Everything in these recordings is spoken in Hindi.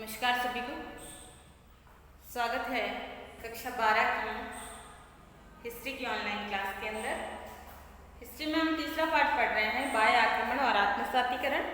नमस्कार सभी को। स्वागत है कक्षा 12 की हिस्ट्री की ऑनलाइन क्लास के अंदर। हिस्ट्री में हम तीसरा पाठ पढ़ रहे हैं, बाह्य आक्रमण और आत्मसातीकरण।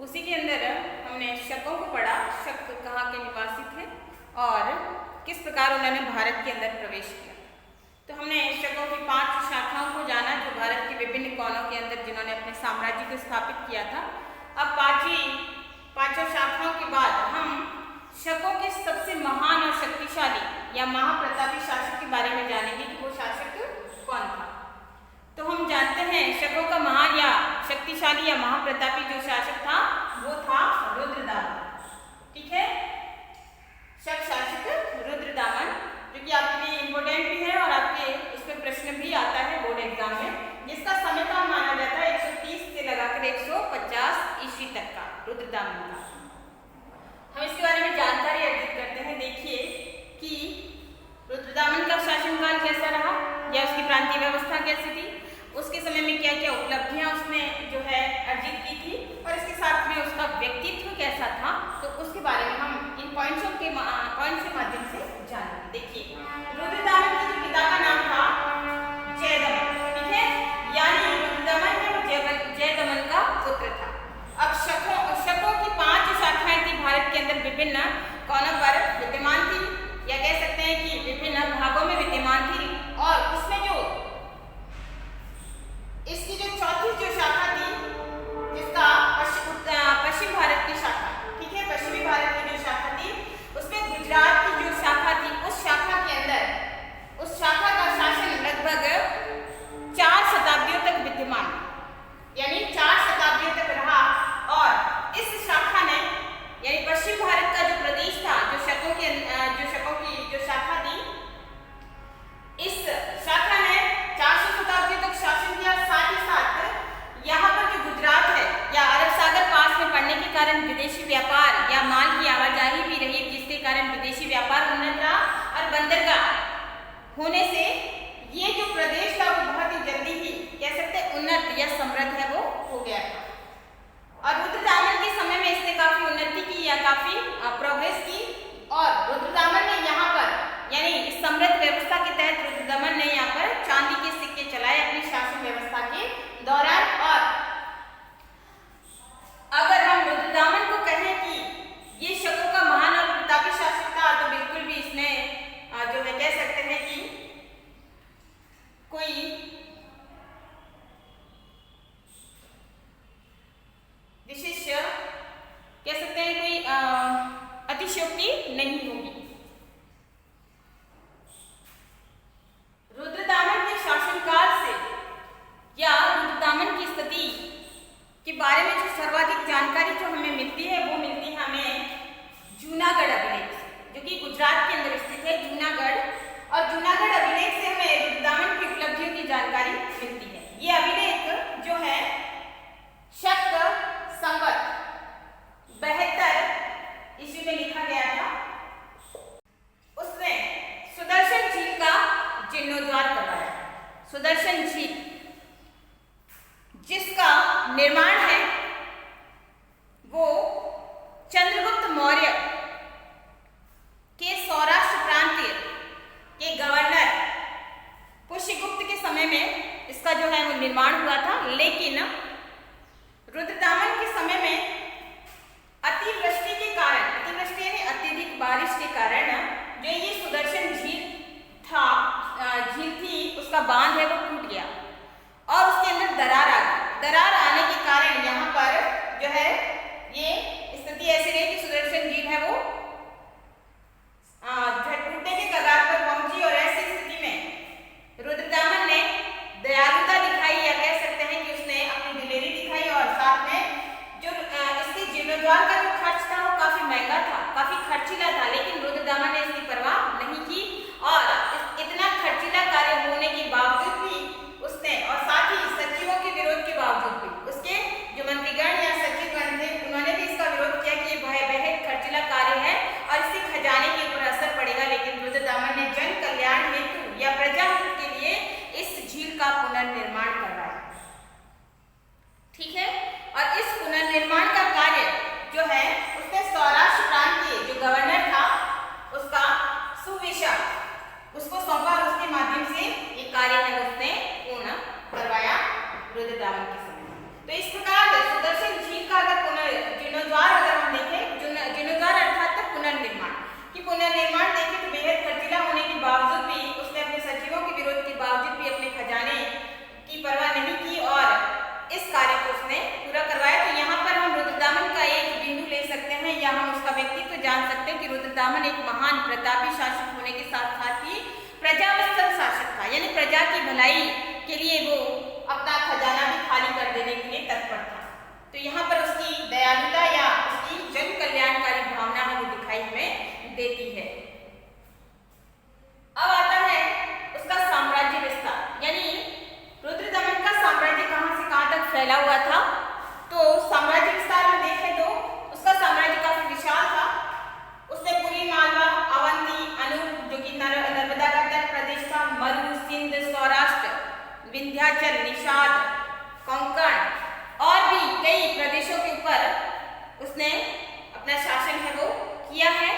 उसी के अंदर हमने शकों को पढ़ा। शक कहाँ के निवासी थे और किस प्रकार उन्होंने भारत के अंदर प्रवेश किया। तो हमने शकों की 5 शाखाओं को जाना जो भारत के विभिन्न कोनों के अंदर जिन्होंने अपने साम्राज्य को स्थापित किया था। अब पांचों शाखाओं के बाद हम शकों के सबसे महान और शक्तिशाली या महाप्रतापी शासक के बारे में जानेंगे कि वो शासक कौन था। तो हम जानते हैं शकों का महान या शक्तिशाली या महाप्रतापी जो शासक था वो था रुद्रदामन। ठीक है, शक शासक रुद्रदामन, जो कि आपके लिए इम्पोर्टेंट भी है और आपके इसमें प्रश्न भी आता है बोर्ड एग्जाम में, जिसका समयकाल माना जाता है 130 से लगाकर 150 ईस्वी तक का रुद्रदामन का। हम इसके बारे में जानकारी अर्जित करते हैं। देखिए कि रुद्रदामन का शासनकाल कैसा रहा या उसकी प्रांतीय व्यवस्था कैसी थी, उसके समय में क्या क्या उपलब्धियां उसने जो है अर्जित की थी और इसके साथ में उसका व्यक्तित्व कैसा था, तो उसके बारे में हम इन पॉइंट्स के माध्यम से जानेंगे। देखिए, रुद्रदामन के जो पिता का नाम था जयदमन। ठीक है, यानी रुद्रदामन है वो जयदमन का पुत्र था। अब शकों की 5 शाखाएं थी भारत के अंदर, विभिन्न कोनों पर विद्यमान थी या कह सकते हैं कि विभिन्न भागों में विद्यमान थी। और उसमें जो इसकी जो चौथी जो शाखा थी जिसका पश्चिम भारत की शाखा, ठीक है, पश्चिमी भारत की जो शाखा थी उसमें गुजरात की जो शाखा थी, उस शाखा के अंदर उस शाखा का शासन लगभग 4 शताब्दियों तक विद्यमान, यानी 4 शताब्दियों तक रहा। और इस शाखा ने यानी पश्चिम भारत का जो प्रदेश था, जो शकों की जो शाखा थी, इस शाखा ने 400 शताब्दियों तक शासन किया। साथ ही साथ यहाँ पर जो गुजरात है या अरब सागर पास में पड़ने के कारण विदेशी व्यापार या माल की आवाजाही भी रही, जिसके कारण विदेशी व्यापार उन्नत रहा और बंदरगाह होने से ये जो प्रदेश था वो बहुत ही जल्दी ही कह सकते उन्नत या समृद्ध है वो हो गया था। और रुद्रदामन के समय में इसने काफी उन्नति की या काफी प्रोग्रेस की। और रुद्रदामन ने यहाँ पर यानी इस समृद्ध व्यवस्था के तहत रुद्रदामन ने यहाँ पर चांदी के सिक्के चलाए अपनी शासन व्यवस्था के दौरान। और अगर हम रुद्रदामन को कहें कि ये शकों का महान और प्रतापी शासक था, तो बिल्कुल भी इसने जो है कह सकते हैं कि कोई विशेष कह सकते हैं कोई अतिशयोक्ति नहीं होगी। रुद्रदामन के शासनकाल से या रुद्रदामन की स्थिति के बारे में जो सर्वाधिक जानकारी जो हमें मिलती है वो मिलती है हमें जूनागढ़ अभिलेख से, जो कि गुजरात के अंदर स्थित है जूनागढ़। और जूनागढ़ अभिलेख से हमें रुद्रदामन की उपलब्धियों की जानकारी मिलती है। ये अभिलेख जो है शक संवत 72 ईस्वी में लिखा गया था। उसने सुदर्शन झील का जीर्णोद्धार करवाया। सुदर्शन झील जिसका निर्माण है वो चंद्रगुप्त मौर्य के सौराष्ट्र प्रांत के गवर्नर पुष्यगुप्त के समय में इसका जो है वो निर्माण हुआ था। लेकिन रुद्रदामन के समय में अतिवृष्टि के कारण, अतिवृष्टि यानी अत्यधिक बारिश के कारण जो ये सुदर्शन झील थी उसका बांध है वो टूट गया और उसके अंदर दरार आ गई। दरार आने के कारण तो इस प्रकार सुदर्शन झील का अगर जीर्णोद्धार अगर हम देखें, जीर्णोद्धार अर्थात पुनर्निर्माण कि पुनर्निर्माण देखें तो बेहद खर्चीला होने के बावजूद भी उसने अपने सचिवों के विरोध के बावजूद भी अपने खजाने की परवाह नहीं की और इस कार्य को उसने पूरा करवाया। तो यहाँ पर हम रुद्रदामन का एक बिंदु ले सकते हैं या हम उसका व्यक्तित्व जान सकते हैं कि रुद्रदामन एक महान प्रतापी शासक होने के साथ साथ ही प्रजावत्सल शासक था, यानी प्रजा की भलाई के लिए वो अपना खजाना भी खाली कर देने के लिए तत्पर था। तो यहाँ पर उसकी दयालुता या उसकी जन कल्याणकारी भावना है वो दिखाई हमें देती है। अब आता है उसका साम्राज्य विस्तार, यानी रुद्रदमन का साम्राज्य कहां से कहां तक फैला हुआ था। तो साम्राज्य विस्तार में देखें तो उसका साम्राज्य काफी विशाल था। उसने पूरी मालवा, अवंती, अनूप जो कि नर्मदा का तट प्रदेश था, मरु, सिंध, सौराष्ट्र, विंध्याचल, निषाद, कोंकण और भी कई प्रदेशों के ऊपर उसने अपना शासन है वो किया है।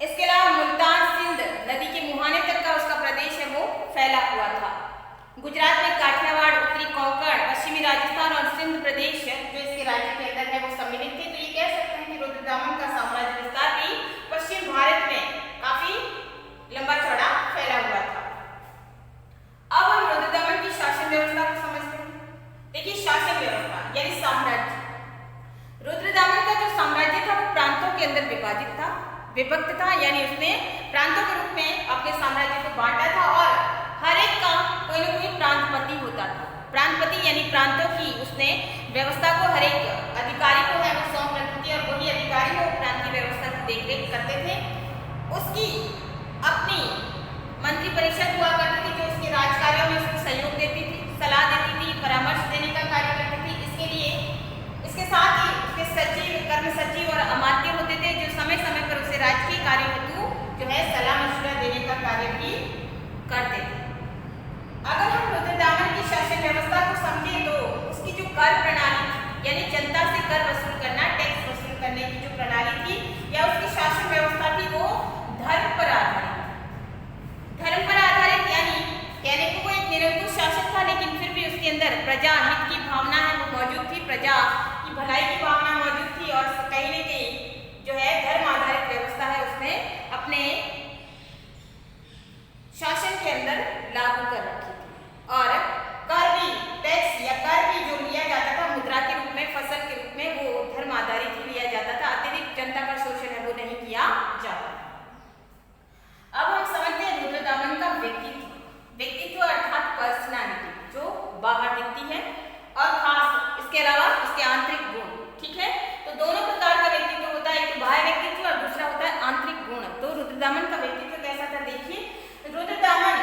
इसके अलावा मुल्तान, सिंध नदी के मुहाने तक का उसका प्रदेश है वो फैला हुआ था। गुजरात में काठियावाड़, उत्तरी कोंकण, पश्चिमी राजस्थान और सिंध प्रदेश जो इसके राज्य के अंदर है वो सम्मिलित थे। तो ये कह सकते हैं कि रुद्रदामन का साम्राज्य विस्तार भी पश्चिम भारत में काफी लंबा चौड़ा फैला हुआ था। अब हम रुद्रदमन की शासन व्यवस्था को समझते हैं। देखिए शासन व्यवस्था यानी साम्राज्य, रुद्रदामन का जो साम्राज्य था वो प्रांतों के अंदर विभक्त था, यानी उसने प्रांतों के रूप में अपने साम्राज्य को बांटा था और हर एक का कोई न कोई प्रांतपति होता था। प्रांतपति यानी प्रांतों की उसने व्यवस्था को हर एक अधिकारी को है वो सौंप रखी थी और वही अधिकारी वो प्रांत की व्यवस्था की देखरेख करते थे। उसकी अपनी मंत्री परिषद हुआ करती थी जो उसके राजकार्यों में उसको सहयोग देती थी, सलाह देती थी, परामर्श देने का कार्य करती थी। इसके साथ ही उसके सचिव, कर्म सचिव और अमात्य होते थे जो समय समय पर उसे राजकीय कार्य हेतु जो है सलाह मशवरा देने का कार्य भी करते थे। अगर हम रुद्रदामन की शासन व्यवस्था को समझें तो उसकी जो कर प्रणाली थी यानी जनता से कर वसूल करना, टैक्स वसूल करने की जो प्रणाली थी या उसकी शासन व्यवस्था थी वो धर्म पर आधारित यानी कहने को वो एक निरंकुश शासक था, लेकिन फिर भी उसके अंदर प्रजा हित की भावना है वो मौजूद थी, प्रजा की भलाई की भावना मौजूद थी और कहीं न कहीं जो है धर्म आधारित व्यवस्था है उसने अपने शासन के अंदर लागू कर रखी थी। और कर भी, टैक्स या कर भी जो लिया जाता था मुद्रा के रूप में, फसल के रूप में वो धर्म आधारित ही लिया जाता था, अतिरिक्त जनता का शोषण है वो नहीं किया जाता। अब हम समझते हैं रुद्रदामन का व्यक्तित्व अर्थात पर्सनालिटी जो बाहर दिखती है और खास इसके अलावा उसके आंतरिक गुण। ठीक है, तो दोनों प्रकार का व्यक्तित्व होता है, एक तो बाह्य व्यक्तित्व और दूसरा होता है आंतरिक गुण। तो रुद्रदामन का व्यक्तित्व कैसा था देखिए। रुद्रदामन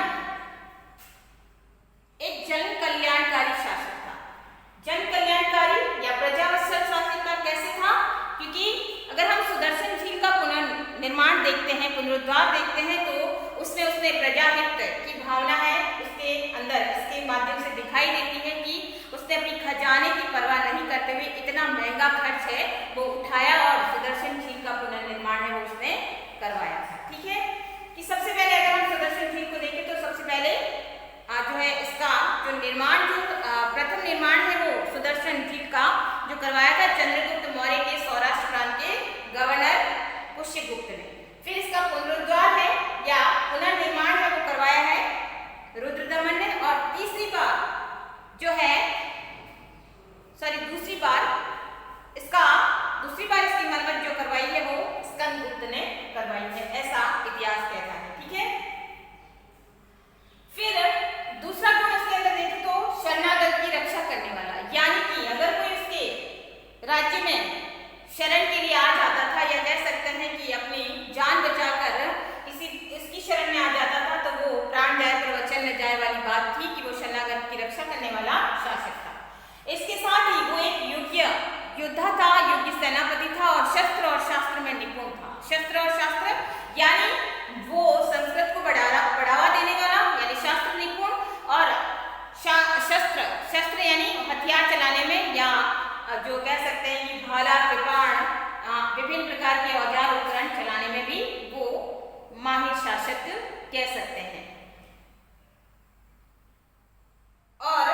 एक जन कल्याणकारी शासक था। जन कल्याणकारी या प्रजावत्सल शासक था। कैसे था? क्योंकि अगर हम सुदर्शन झील का पुनर्निर्माण देखते हैं, पुनरुद्धार देखते हैं तो उसने प्रजाहित की भावना है उसके अंदर, इसके माध्यम से दिखाई देती है कि उसने अपनी खजाने की परवाह नहीं करते हुए इतना महंगा खर्च है वो उठाया और सुदर्शन झील का पुनर्निर्माण है वो उसने करवाया था। ठीक है, कि सबसे पहले अगर हम सुदर्शन झील को देखें तो सबसे पहले जो है इसका जो निर्माण, जो प्रथम निर्माण है वो सुदर्शन झील का जो करवाया था चंद्रगुप्त मौर्य के सौराष्ट्र प्रांत के गवर्नर पुष्यगुप्त ने। फिर इसका पुनरुद्धार है या पुनर्निर्माण है वो करवाया है रुद्रदमन ने। और दूसरी बार इसकी मरम्मत जो करवाई है वो स्कंदगुप्त ने करवाई है, ऐसा इतिहास कहता है। ठीक है, फिर दूसरा गुण उसके अंदर देखें तो शरणागत की रक्षा करने वाला, यानी कि अगर कोई उसके राज्य में शरण के लिए आ जाता था या कह सकते हैं कि अपनी जान बचाकर इसकी शरण में आ जाता था तो वो प्राण जाए पर वचन न जाए वाली बात थी कि वो शरणागत की रक्षा करने वाला शासक था। इसके साथ ही वो एक योग्य योद्धा था, योग्य सेनापति था और शस्त्र और शास्त्र में निपुण था। शस्त्र और शास्त्र यानी वो संस्कृत को बढ़ावा देने वाला यानी शास्त्र निपुण, और शस्त्र यानी हथियार चलाने में या जो कह सकते हैं कि भाला, कृपाण, विभिन्न प्रकार के औजार उपकरण चलाने में भी वो माहिर शासक कह सकते हैं। और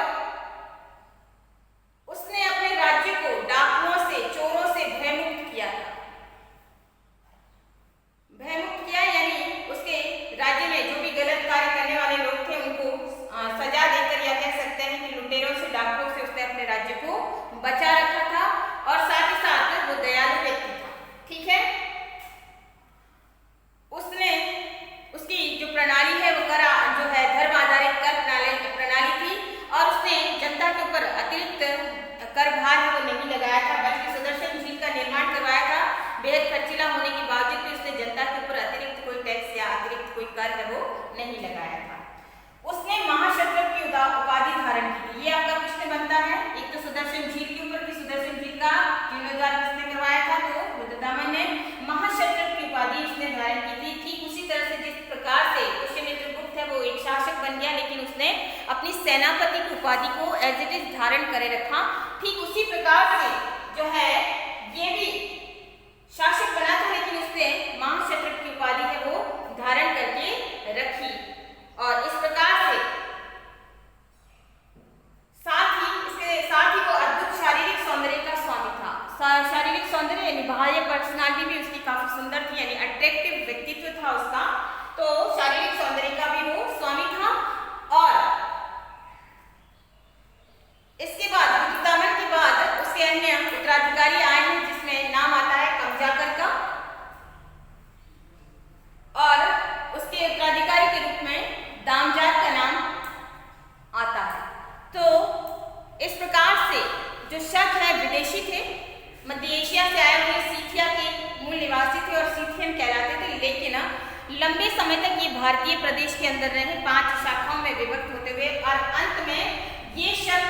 सेनापति की उपाधि को एज इट इज धारण करे रखा। ठीक उसी प्रकार से जो है ये भी शासक बना था, लेकिन उसने महाक्षत्रप की उपाधि है वो धारण करके रखी। और इस प्रकार से साथ ही वो अद्भुत शारीरिक सौंदर्य का स्वामी था। शारीरिक सौंदर्य यानी बाह्य पर्सनालिटी भी उसकी काफी सुंदर थी, यानी अट्रैक्टिव व्यक्तित्व था उसका। तो शारीरिक सौंदर्य का भी वो स्वामी था। और इसके बाद तुतामन के बाद उसके अन्य उत्तराधिकारी आए हैं, जिसमें नाम आता है कमजाकर का, और उसके उत्तराधिकारी के रूप में दामजात का नाम आता है। तो इस प्रकार से जो शक है विदेशी थे, मध्य एशिया से आए हुए सीथिया के मूल निवासी थे और सीथियन कहलाते थे, लेकिन लंबे समय तक ये भारतीय प्रदेश के अंदर रहे, 5 शाखाओं में विभक्त होते हुए, और अंत में ये शक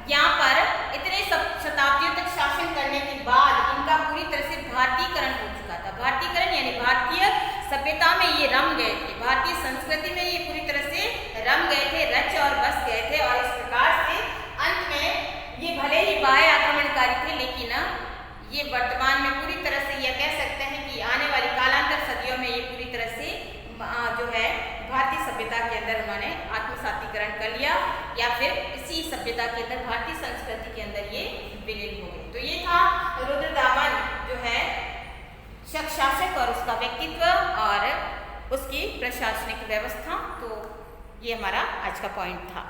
यहाँ पर इतने शताब्दियों तक शासन करने के बाद इनका पूरी तरह से भारतीयकरण हो चुका था। भारतीयकरण यानी भारतीय सभ्यता में ये रम गए थे, भारतीय संस्कृति में ये पूरी तरह से रम गए थे, रच और बस गए थे। और इस प्रकार से अंत में ये भले ही बाह्य आक्रमणकारी थे, लेकिन ये वर्तमान में पूरी तरह से यह कह सकते हैं कि आने वाली कालांतर सदियों में ये पूरी तरह से जो है भारतीय सभ्यता के अंदर उन्होंने आत्मसातीकरण कर लिया, या फिर इसी सभ्यता के अंदर भारतीय संस्कृति के अंदर ये विलीन हो गए। तो ये था रुद्रदामन जो है शक शासक और उसका व्यक्तित्व और उसकी प्रशासनिक व्यवस्था। तो ये हमारा आज का पॉइंट था।